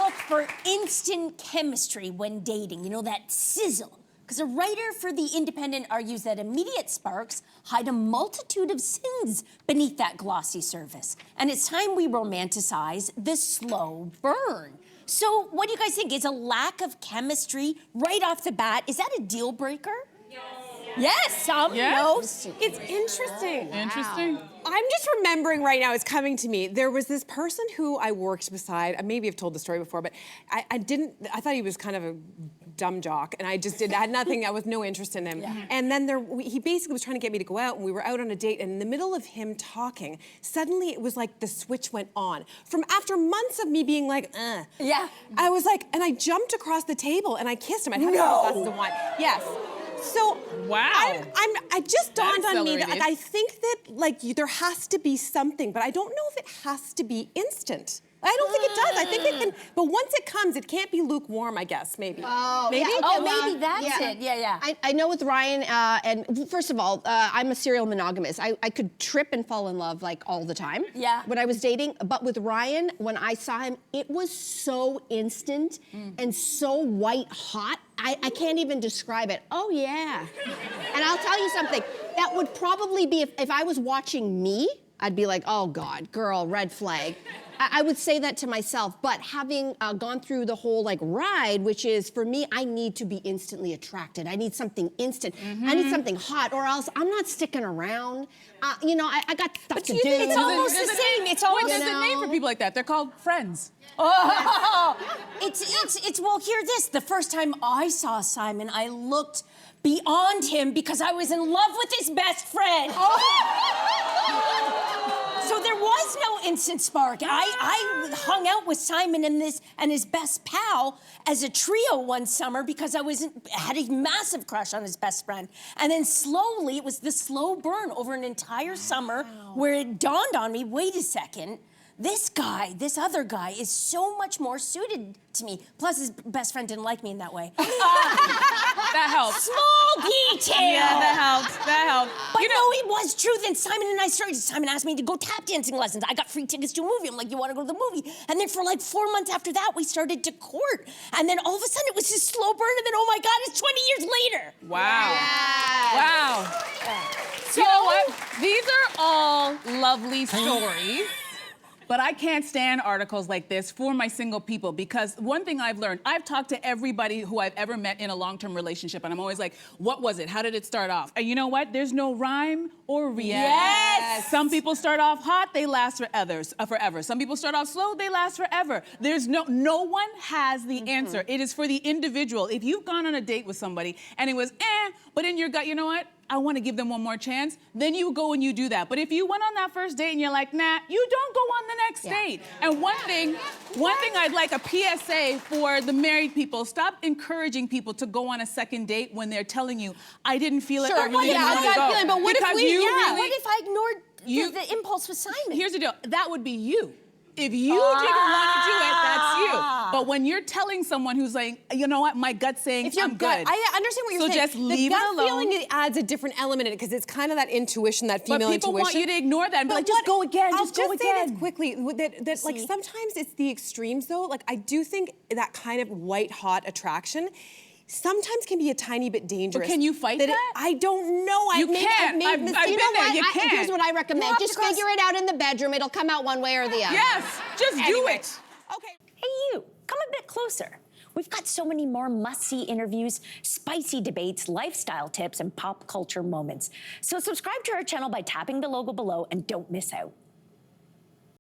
look for instant chemistry when dating, you know, that sizzle. Because a writer for The Independent argues that immediate sparks hide a multitude of sins beneath that glossy surface. And it's time we romanticize the slow burn. So what do you guys think? Is a lack of chemistry right off the bat, is that a deal breaker? Yes, some, no. It's interesting. Interesting. Wow. I'm just remembering right now, it's coming to me. There was this person who I worked beside. Maybe I've told the story before, but I thought he was kind of a dumb jock, and I had nothing, I was no interest in him. Yeah. And then he basically was trying to get me to go out, and we were out on a date, and in the middle of him talking, suddenly it was like the switch went on. From after months of me being like, Yeah. I was like, and I jumped across the table, and I kissed him. I had glasses of wine. Yes. So wow, I just dawned on me that like, accelerated. I think that like there has to be something, but I don't know if it has to be instant. I don't think it does. I think it can, but once it comes, it can't be lukewarm, I guess, maybe. Oh, maybe? Yeah, Oh, maybe that's it. Yeah. I know with Ryan, and first of all, I'm a serial monogamist. I could trip and fall in love like all the time. Yeah. When I was dating, but with Ryan, when I saw him, it was so instant and so white hot. I can't even describe it. Oh yeah. And I'll tell you something. That would probably be if I was watching me, I'd be like, oh God, girl, red flag. I would say that to myself, but having gone through the whole like ride, which is for me, I need to be instantly attracted. I need something instant. I need something hot, or else I'm not sticking around. You know, I got stuff to do. It's almost the same. It's almost There's a name for people like that. They're called friends. Oh, well, hear this. The first time I saw Simon, I looked beyond him because I was in love with his best friend. So there was no instant spark. I hung out with Simon and his best pal as a trio one summer because I had a massive crush on his best friend. And then slowly, it was the slow burn over an entire summer where it dawned on me, wait a second, this other guy is so much more suited to me. Plus, his best friend didn't like me in that way. That helps. Small detail. Yeah, that helps. But you know, it was true. Then Simon asked me to go tap dancing lessons. I got free tickets to a movie. I'm like, you want to go to the movie? And then for like 4 months after that, we started to court. And then all of a sudden, it was this slow burn. And then, oh my God, it's 20 years later. Wow. Yes. Wow. So, you know what? These are all lovely stories. But I can't stand articles like this for my single people because one thing I've learned, I've talked to everybody who I've ever met in a long-term relationship and I'm always like, what was it? How did it start off? And you know what? There's no rhyme or reason. Yes! Some people start off hot, they last forever. Some people start off slow, they last forever. There's no one has the answer. It is for the individual. If you've gone on a date with somebody and it was but in your gut, you know what? I want to give them one more chance, then you go and you do that. But if you went on that first date and you're like, nah, you don't go on the next date. And one thing I'd like a PSA for the married people, stop encouraging people to go on a second date when they're telling you, I didn't feel it, I really didn't want to go. Feeling, but what because What if I ignored the impulse with Simon? Here's the deal, that would be you. If you didn't want to do it, that's you. But when you're telling someone who's like, you know what, my gut's saying I'm good. I understand what you're saying. So just leave it alone. The gut feeling, it adds a different element in it because it's kind of that intuition, that female intuition. But people want you to ignore that and be like, just go again, just go again. I'll just say this quickly, that like sometimes it's the extremes though. Like I do think that kind of white hot attraction sometimes can be a tiny bit dangerous. But can you fight that? I don't know. You can't. I've been there. You can't. Here's what I recommend. Just figure it out in the bedroom. It'll come out one way or the other. Yes, just do it. Okay. Hey, you, come a bit closer. We've got so many more must-see interviews, spicy debates, lifestyle tips, and pop culture moments. So subscribe to our channel by tapping the logo below and don't miss out.